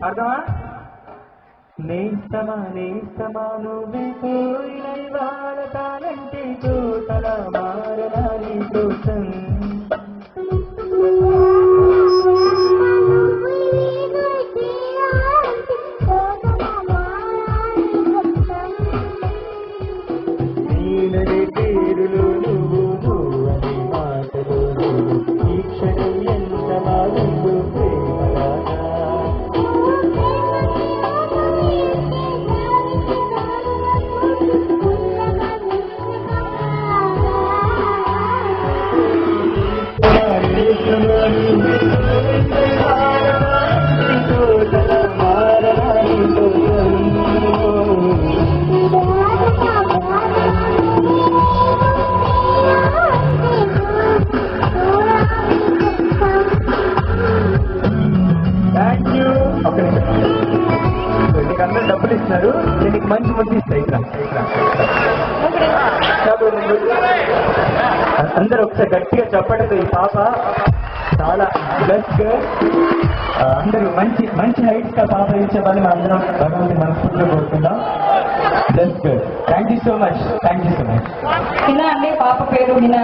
అర్థమా? నేస్తమా నేస్తమా నువ్వు పోయిన వాడతానంటే తోటల మారదాని కోసం నీలే తీరులు నువ్వు అని మాటలు ఈ క్షణం ఎంత బాగుందో ప్రేమలాగా అందరూ డబ్బులు ఇస్తున్నారు, దీనికి మంచి మంచి ఇస్తాయి. అందరూ ఒకసారి గట్టిగా చెప్పడంతో ఈ పాప చాలా ప్లస్ అందరూ మంచి మంచి హైట్స్ గా పాప ఇచ్చేవాళ్ళు మనం అందరం భగవంతుని మనస్ఫూర్తిగా కోరుకుందాం. Plus thank you so much. Hina అండి, పాప పేరు హినా.